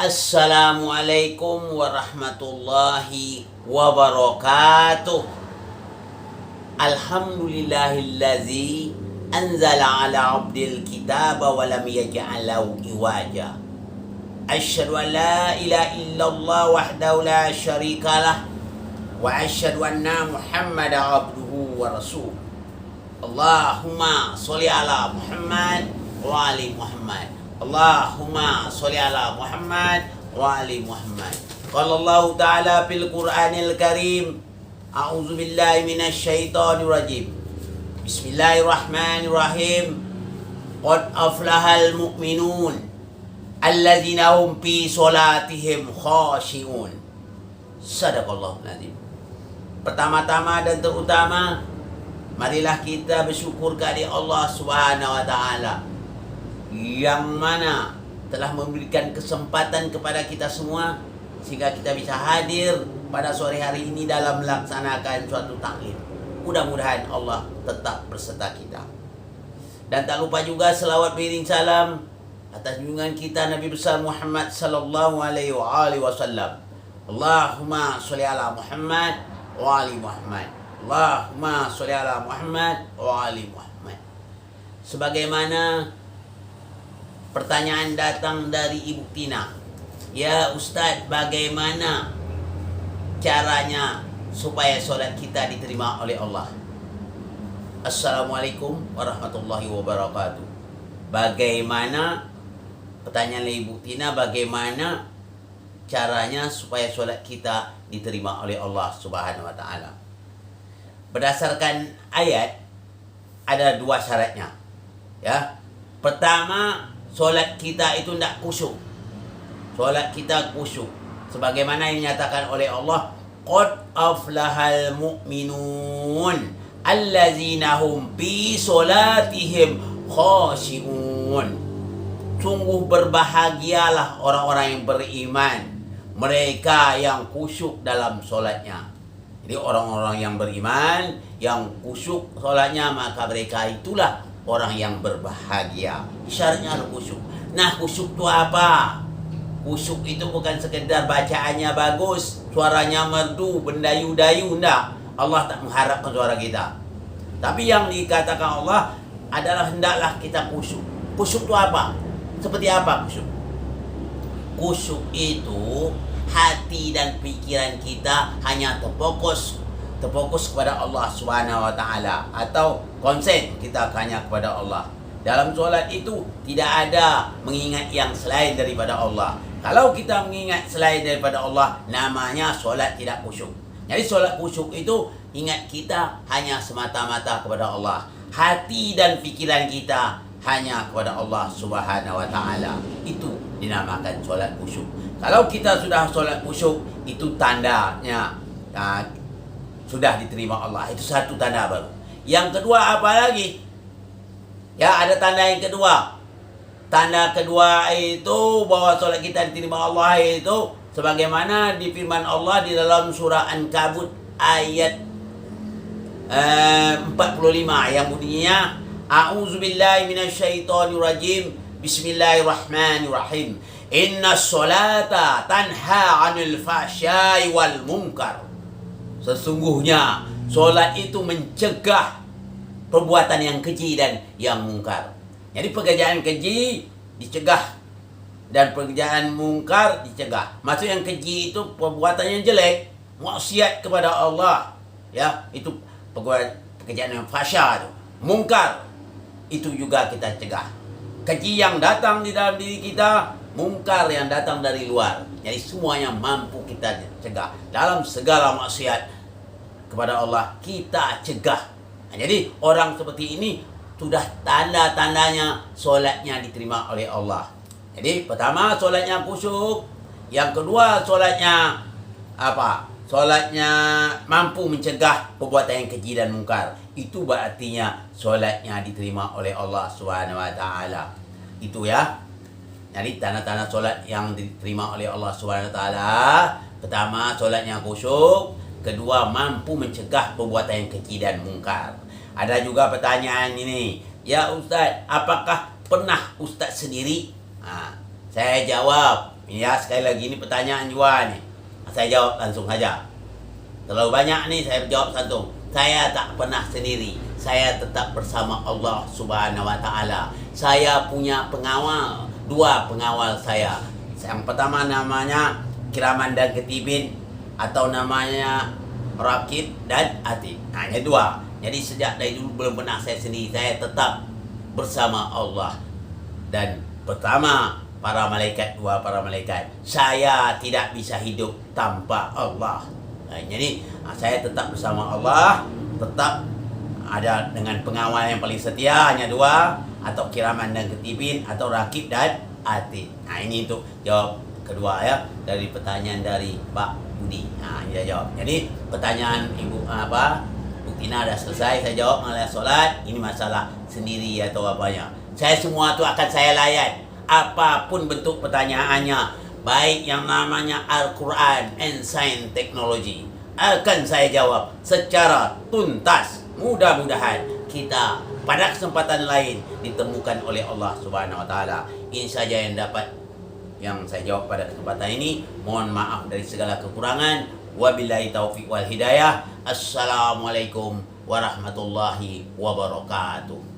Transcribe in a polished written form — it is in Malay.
Assalamualaikum warahmatullahi wabarakatuh. Alhamdulillahillazi anzala ala abdil kitaba wa lam yaj'alahu iwaja. Asyhadu an la ilaha illallah wahdahu la syarikalah wa asyhadu anna Muhammadan abduhu wa rasuluh. Allahumma sholli ala Muhammad wa ali Muhammad. Allahumma sholli ala Muhammad wa ali Muhammad. Qala Allah Ta'ala fil Qur'anil Karim, a'udzu billahi minasy syaithanir rajim. Bismillahirrahmanirrahim. Qad aflahal mu'minun alladzina hum fi sholatihim khashi'un. Sadaqallahul azim. Pertama-tama dan terutama, marilah kita bersyukur kepada Allah Subhanahu wa Ta'ala yang mana telah memberikan kesempatan kepada kita semua sehingga kita bisa hadir pada sore hari ini dalam melaksanakan suatu taklim. Mudah-mudahan Allah tetap berserta kita. Dan tak lupa juga selawat beriring salam atas junjungan kita Nabi besar Muhammad sallallahu alaihi wasallam. Allahumma sholli ala Muhammad wa ali Muhammad. Allahumma sholli ala Muhammad wa ali Muhammad. Sebagaimana pertanyaan datang dari Ibu Tina. Ya Ustaz, bagaimana caranya supaya solat kita diterima oleh Allah? Assalamualaikum warahmatullahi wabarakatuh. Bagaimana, pertanyaan dari Ibu Tina, bagaimana caranya supaya solat kita diterima oleh Allah Subhanahu wa Ta'ala? Berdasarkan ayat ada dua syaratnya. Ya. Pertama, solat kita itu tidak khusyuk. Solat kita khusyuk. Sebagaimana yang dinyatakan oleh Allah, qad aflahal mu'minun allazina hum fi solatihim khashi'un. Sungguh berbahagialah orang-orang yang beriman, mereka yang khusyuk dalam solatnya. Jadi orang-orang yang beriman, yang khusyuk solatnya, maka mereka itulah orang yang berbahagia. Syaratnya adalah khusyuk. Nah, khusyuk itu apa? Khusyuk itu bukan sekedar bacaannya bagus, suaranya merdu, bendayu-dayu, enggak. Allah tak mengharapkan suara kita. Tapi yang dikatakan Allah adalah hendaklah kita khusyuk. Khusyuk itu apa? Seperti apa khusyuk? Khusyuk itu hati dan pikiran kita hanya terfokus kepada Allah Subhanahu wa Ta'ala, atau konsen kita hanya kepada Allah. Dalam solat itu tidak ada mengingat yang selain daripada Allah. Kalau kita mengingat selain daripada Allah, namanya solat tidak khusyuk. Jadi solat khusyuk itu ingat kita hanya semata-mata kepada Allah. Hati dan pikiran kita hanya kepada Allah Subhanahu wa Ta'ala. Itu dinamakan solat khusyuk. Kalau kita sudah solat khusyuk, itu tandanya sudah diterima Allah. Itu satu tanda baru. Yang kedua apa lagi? Ya, ada tanda yang kedua. Tanda kedua itu bahwa solat kita diterima Allah itu sebagaimana di firman Allah di dalam surah Ankabut ayat 45 yang bunyinya, a'udzubillahi minasyaitonirrajim, bismillahirrahmanirrahim, inna sholata tanha 'anil fahsya'i wal munkar. Sesungguhnya solat itu mencegah perbuatan yang keji dan yang mungkar. Jadi pekerjaan keji dicegah dan pekerjaan mungkar dicegah. Maksud yang keji itu perbuatan yang jelek, maksiat kepada Allah. Ya, itu pekerjaan yang fahsya itu. Mungkar itu juga kita cegah. Keji yang datang di dalam diri kita, mungkar yang datang dari luar. Jadi semuanya mampu kita cegah. Dalam segala maksiat kepada Allah kita cegah. Nah, jadi orang seperti ini sudah tanda-tandanya solatnya diterima oleh Allah. Jadi pertama solatnya khusyuk. Yang kedua solatnya apa? Solatnya mampu mencegah perbuatan yang keji dan mungkar. Itu berartinya solatnya diterima oleh Allah Subhanahu wa Ta'ala. Itu ya. Jadi tanda-tanda solat yang diterima oleh Allah Subhanahu wa Ta'ala. Pertama, solatnya khusyuk. Kedua, mampu mencegah perbuatan yang keji dan mungkar. Ada juga pertanyaan ini, ya Ustaz, apakah pernah Ustaz sendiri? Saya jawab, Ya, sekali lagi ini pertanyaan juga nih. Saya jawab langsung saja. Terlalu banyak nih saya jawab satu. Saya tak pernah sendiri. Saya tetap bersama Allah Subhanahu wa taala. Saya punya pengawal, 2 pengawal saya. Yang pertama namanya Kiraman dan Ketibin, atau namanya Rakib dan Atid. Hanya 2. Jadi sejak dari dulu belum pernah saya sendiri. Saya tetap bersama Allah. Dan pertama para malaikat, 2 para malaikat. Saya tidak bisa hidup tanpa Allah. Jadi saya tetap bersama Allah, tetap ada dengan pengawal yang paling setia, hanya 2, atau Kiraman dan Ketibin, atau Rakib dan Atid. Nah, ini untuk jawab kedua ya, dari pertanyaan dari Pak Budi. Nah, dia jawab. Jadi pertanyaan Ibu Bu Tina dah selesai, saya jawab mengenai solat. Ini masalah sendiri atau apanya. Saya semua tu akan saya layan. Apapun bentuk pertanyaannya, baik yang namanya Al-Quran and Science Technology, akan saya jawab secara tuntas. Mudah-mudahan kita pada kesempatan lain ditemukan oleh Allah Subhanahu wa taala. Ini saja yang saya jawab pada kesempatan ini. Mohon maaf dari segala kekurangan. Wabillahi taufiq wal hidayah. Assalamualaikum warahmatullahi wabarakatuh.